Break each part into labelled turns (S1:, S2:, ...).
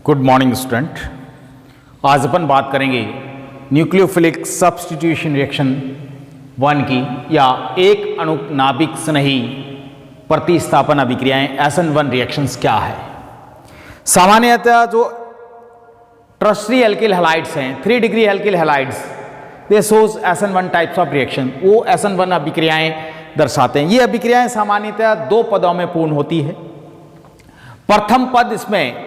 S1: Good morning student. आज अपन बात करेंगे न्यूक्लियोफिलिक सब्स्टिट्यूशन रिएक्शन 1 की, या एक अणुनाभिक स्नेही प्रतिस्थापन अभिक्रियाएं SN1 रिएक्शंस क्या है। सामान्यतः जो टर्शरी एल्किल हैलाइड्स हैं, 3 degree alkyl halides, they shows SN1 types of reaction, वो SN1 अभिक्रियाएं दर्शाते हैं। ये अभिक्रियाएं सामान्यतः 2 पदों में पूर्ण होती है। प्रथम पद इसमें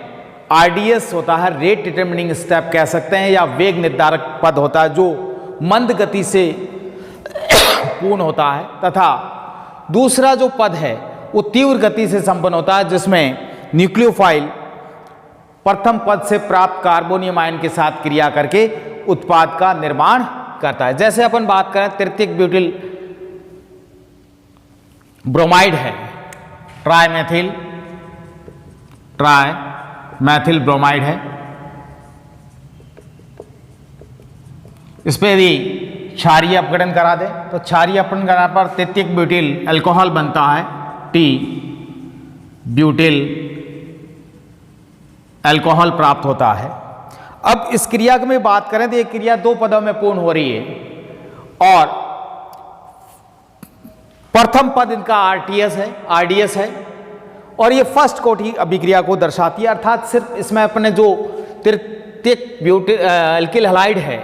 S1: RDS होता है, रेट डिटरमिनिंग स्टेप कह सकते हैं, या वेग निर्धारक पद होता है जो मंद गति से पूर्ण होता है, तथा दूसरा जो पद है वो तीव्र गति से संपन्न होता है, जिसमें न्यूक्लियोफाइल प्रथम पद से प्राप्त कार्बोनियम आयन के साथ क्रिया करके उत्पाद का निर्माण करता है। जैसे अपन बात करें तृतीयक ब्यूटिल ब्रोमाइड है, ट्राई मैथिल ब्रोमाइड है। इस पर यदि क्षारीय अपघटन करा दे तो क्षारीय अपघटन कराने पर तृतीयक ब्यूटिल अल्कोहल बनता है, टी ब्यूटिल अल्कोहल प्राप्त होता है। अब इस क्रिया की में बात करें तो ये क्रिया 2 पदों में पूर्ण हो रही है, और प्रथम पद इनका RDS है, और ये फर्स्ट कोटि अभिक्रिया को दर्शाती है। अर्थात सिर्फ इसमें अपने जो तृतीयक ब्यूटिल एल्किल हैलाइड है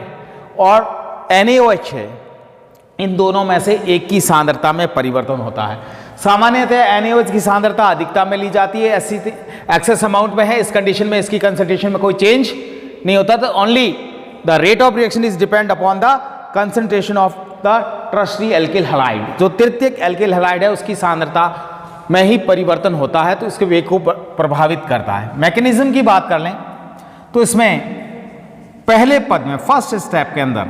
S1: और NaOH है, इन दोनों में से एक की सांद्रता में परिवर्तन होता है। सामान्यतः NaOH की सांद्रता अधिकता में ली जाती है, एक्सेस अमाउंट में है। इस कंडीशन में इसकी कंसंट्रेशन में कोई चेंज नहीं होता, तो only the rate of reaction is depend upon the concentration of the tertiary alkyl halide. जो तृतीयक एल्किल हैलाइड है उसकी सांद्रता में ही परिवर्तन होता है, तो इसके वेग को प्रभावित करता है। मैकेनिज्म की बात कर लें तो इसमें पहले पद में फर्स्ट स्टेप के अंदर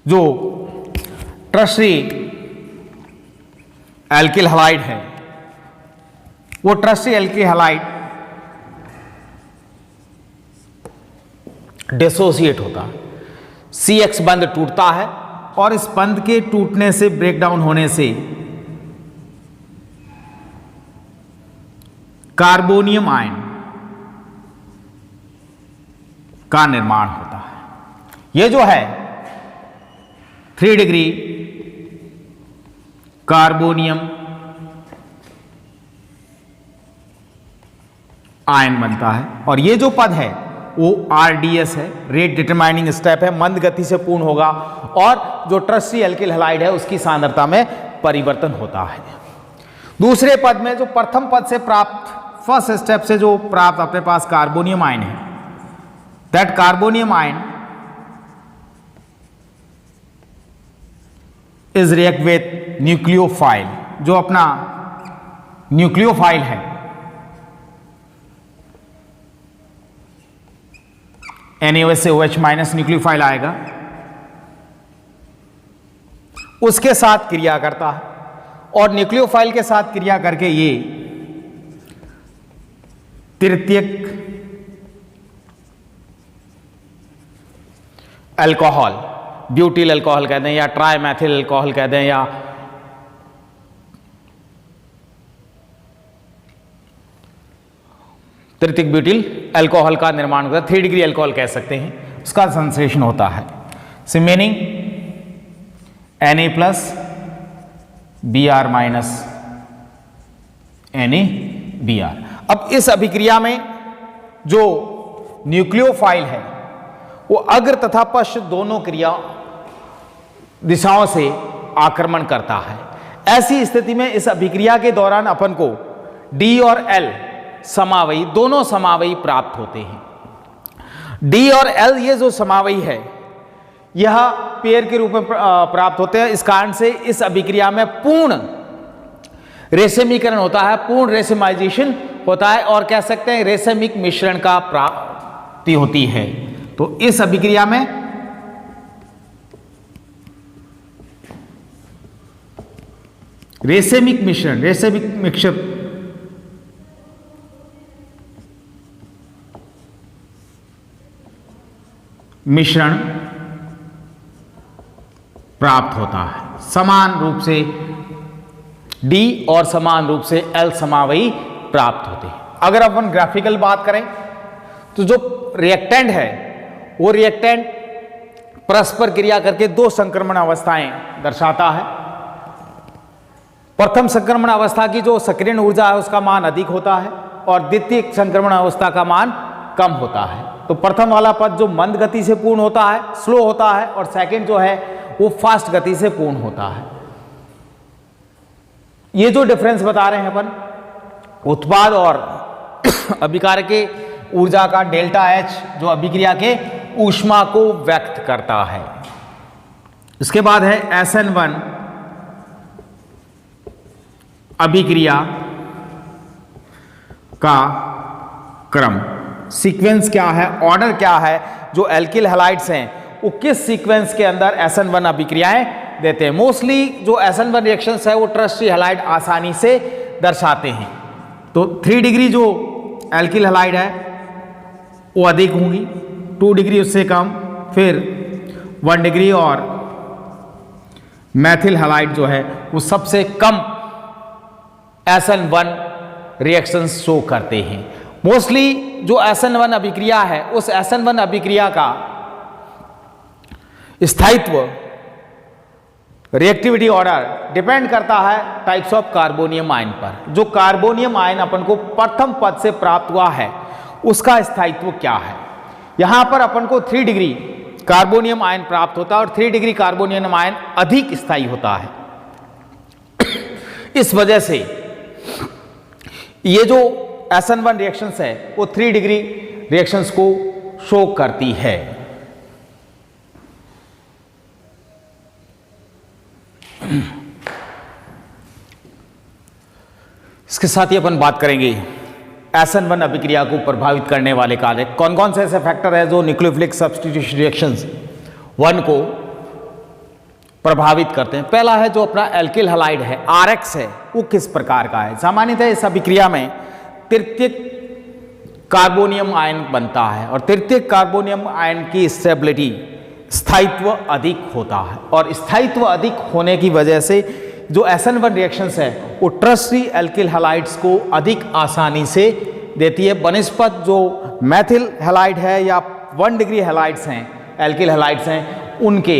S1: जो टर्शरी एल्किल हैलाइड है, वो टर्शरी एल्किल हैलाइड डिसोसिएट होता है, CX बंध टूटता है, और इस बंध के टूटने से, ब्रेकडाउन होने से कार्बोनियम आयन का निर्माण होता है। ये जो है 3 डिग्री कार्बोनियम आयन बनता है, और ये जो पद है वो RDS है, रेट डिटरमाइनिंग स्टेप है, मंद गति से पूर्ण होगा, और जो टर्शरी एल्किल हैलाइड है उसकी सांद्रता में परिवर्तन होता है। दूसरे पद में जो प्रथम पद से प्राप्त, फर्स्ट स्टेप से जो प्राप्त अपने पास कार्बोनियम आयन है, that carbonium ion is react with nucleophile. जो अपना न्यूक्लियोफाइल है, NaOH से OH माइनस न्यूक्लियोफाइल आएगा, उसके साथ क्रिया करता है, और न्यूक्लियोफाइल के साथ क्रिया करके ये तृतीयक अल्कोहल, ब्यूटिल अल्कोहल कह दें, या ट्राई मैथिल अल्कोहल कह दें, या तृतीयक ब्यूटिल अल्कोहल का निर्माण होता है, 3 डिग्री अल्कोहल कह सकते हैं, उसका संश्लेषण होता है। Meaning Na plus Br minus NaBr। अब इस अभिक्रिया में जो न्यूक्लियोफाइल है वो अग्र तथा पश्च दोनों क्रिया दिशाओं से आक्रमण करता है। ऐसी स्थिति में इस अभिक्रिया के दौरान अपन को D और L समावयी, दोनों समावयी प्राप्त होते हैं। D और L ये जो समावयी है यह पेयर के रूप में प्राप्त होते हैं। इस कारण से इस अभिक्रिया में पूर्ण रेशमीकरण होता है, पूर्ण रेशमाइजेशन होता है, और कह सकते हैं रेशमिक मिश्रण का प्राप्ति होती है। तो इस अभिक्रिया में रेशमिक मिश्रण प्राप्त होता है। समान रूप से डी और समान रूप से एल समावयी प्राप्त होते हैं। अगर अपन ग्राफिकल बात करें तो जो रिएक्टेंट है वो रिएक्टेंट परस्पर क्रिया करके दो संक्रमण अवस्थाएं दर्शाता है। प्रथम संक्रमण अवस्था की जो सक्रियण ऊर्जा है उसका मान अधिक होता है और द्वितीय संक्रमण अवस्था का मान कम होता है। तो प्रथम वाला पद जो मंद गति से पूर्ण होता है, स्लो होता है, और सेकंड जो है वो फास्ट गति से पूर्ण होता है। ये जो डिफरेंस बता रहे हैं अपन उत्पाद और अभिकारक के ऊर्जा का डेल्टा एच जो अभिक्रिया के ऊष्मा को व्यक्त करता है। इसके बाद है SN1 अभिक्रिया का क्रम, सीक्वेंस क्या है, ऑर्डर क्या है, जो एल्किल हैलाइड्स हैं वो किस सीक्वेंस के अंदर SN1 अभिक्रियाएं देते हैं। मोस्टली जो SN1 रिएक्शंस है वो टर्शियरी हैलाइड आसानी से दर्शाते हैं। तो 3 डिग्री जो एल्किल हैलाइड है वो अधिक होंगी, 2 डिग्री उससे कम, फिर 1 डिग्री, और मैथिल हैलाइड जो है वो सबसे कम SN1 रिएक्शंस शो करते हैं। मोस्टली जो SN1 अभिक्रिया है उस SN1 अभिक्रिया का स्थायित्व रिएक्टिविटी ऑर्डर डिपेंड करता है टाइप्स ऑफ कार्बोनियम आयन पर। जो कार्बोनियम आयन अपन को प्रथम पद से प्राप्त हुआ है उसका स्थायित्व क्या है। यहां पर अपन को 3 डिग्री कार्बोनियम आयन प्राप्त होता है और 3 डिग्री कार्बोनियम आयन अधिक स्थायी होता है। इस वजह से ये जो SN1 रिएक्शंस है वो 3 डिग्री रिएक्शंस को शो करती है। इसके साथ ही अपन बात करेंगे SN1 अभिक्रिया को प्रभावित करने वाले कारक कौन कौन से ऐसे फैक्टर है जो न्यूक्लियोफिलिक सब्स्टिट्यूशन रिएक्शंस 1 को प्रभावित करते हैं। पहला है जो अपना एल्किल हैलाइड है, RX है, वो किस प्रकार का है। सामान्यतः इस अभिक्रिया में तृतीयक कार्बोनियम आयन बनता है और तृतीयक कार्बोनियम आयन की स्टेबिलिटी स्थायित्व अधिक होता है, और स्थायित्व अधिक होने की वजह से जो SN1 रिएक्शंस है वो टर्शियरी एल्किल हैलाइड्स को अधिक आसानी से देती है बनिस्पत जो मैथिल हैलाइड है या 1 डिग्री हैलाइड्स हैं, एल्किल हैलाइड्स हैं उनके।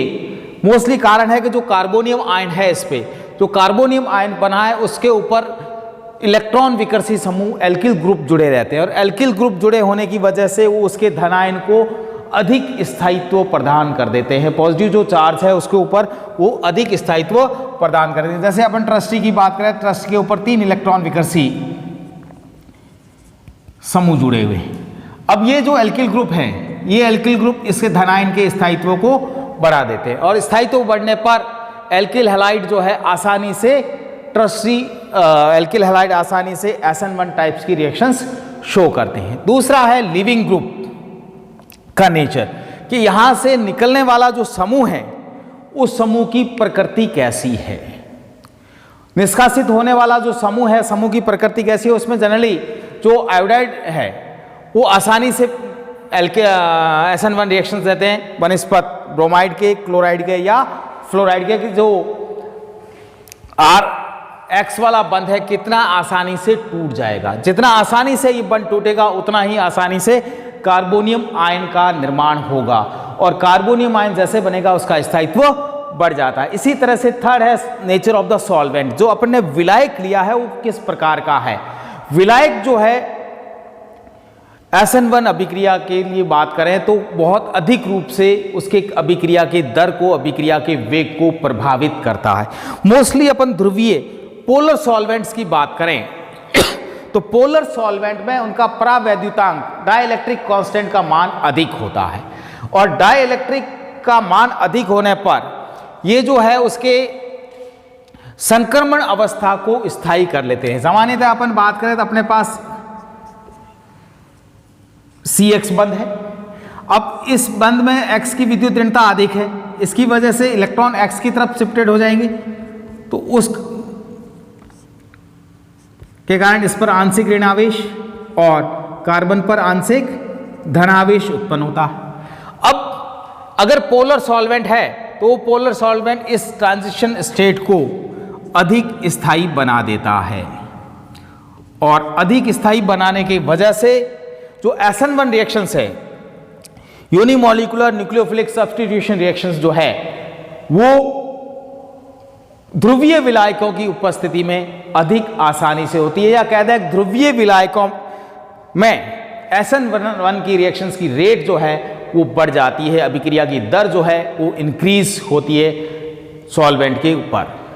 S1: मोस्टली कारण है कि जो कार्बोनियम आयन है इस पे जो कार्बोनियम आयन बना है उसके ऊपर इलेक्ट्रॉन विकर्षी समूह एल्किल ग्रुप जुड़े रहते हैं और एल्किल ग्रुप जुड़े होने की वजह से वो उसके धनायन को अधिक स्थायित्व प्रदान कर देते हैं। पॉजिटिव जो चार्ज है उसके ऊपर वो अधिक स्थायित्व प्रदान कर देते हैं। जैसे अपन ट्रस्टी की बात करें, ट्रस्ट के ऊपर 3 इलेक्ट्रॉन विकर्षी समूह जुड़े हुए हैं। अब ये जो एल्किल ग्रुप है ये एल्किल ग्रुप इसके धनायन के स्थायित्व को बढ़ा देते हैं और स्थायित्व बढ़ने पर एल्किल हैलाइड जो है आसानी से टर्शियरी एल्किल हैलाइड आसानी से SN1 टाइप्स की रिएक्शंस शो करते हैं। दूसरा है लिविंग ग्रुप का नेचर कि यहां से निकलने वाला जो समूह है उस समूह की प्रकृति कैसी है। निष्कासित होने वाला जो समूह है समूह की प्रकृति कैसी है। उसमें जनरली जो आयोडाइड है वो आसानी से SN1 रिएक्शंस देते हैं बनिस्पत ब्रोमाइड के, क्लोराइड के या फ्लोराइड के। जो RX वाला बंध है कितना आसानी से टूट जाएगा, जितना आसानी से ये बंध टूटेगा उतना ही आसानी से कार्बोनियम आयन का निर्माण होगा और कार्बोनियम आयन जैसे बनेगा उसका स्थायित्व बढ़ जाता है। इसी तरह से थर्ड है नेचर ऑफ द सॉल्वेंट। जो अपन ने विलायक लिया है वो किस प्रकार का है। विलायक जो है SN1 अभिक्रिया के लिए बात करें तो बहुत अधिक रूप से उसके अभिक्रिया के दर को, अभिक्रिया के वेग को प्रभावित करता है। मोस्टली अपन ध्रुवीय पोलर सॉल्वेंट्स की बात करें तो पोलर सॉल्वेंट में उनका परावैद्युतांक डाइलेक्ट्रिक कांस्टेंट का मान अधिक होता है और डाइलेक्ट्रिक का मान अधिक होने पर ये जो है उसके संक्रमण अवस्था को स्थायी कर लेते हैं। सामान्यतः अपन बात करें तो अपने पास CX बंध है। अब इस बंध में X की विद्युत ऋणता अधिक है, इसकी वजह से इलेक्ट्रॉन X की तरफ शिफ्टेड हो जाएंगे तो उस के कारण इस पर आंशिक ऋण आवेश और कार्बन पर आंशिक धन आवेश उत्पन्न होता है। अब अगर पोलर सॉल्वेंट है तो पोलर सॉल्वेंट इस ट्रांजिशन स्टेट को अधिक स्थायी बना देता है। और अधिक स्थायी बनाने की वजह से जो SN1 रिएक्शंस है, यूनिमॉलिक्यूलर न्यूक्लियोफिलिक सब्स्टिट्यूशन रिएक्शंस जो है, वो ध्रुवीय विलायकों की उपस्थिति में अधिक आसानी से होती है, या कह दें ध्रुवीय विलायकों में SN1 की रिएक्शंस की रेट जो है वो बढ़ जाती है, अभिक्रिया की दर जो है वो इंक्रीज होती है सॉल्वेंट के ऊपर।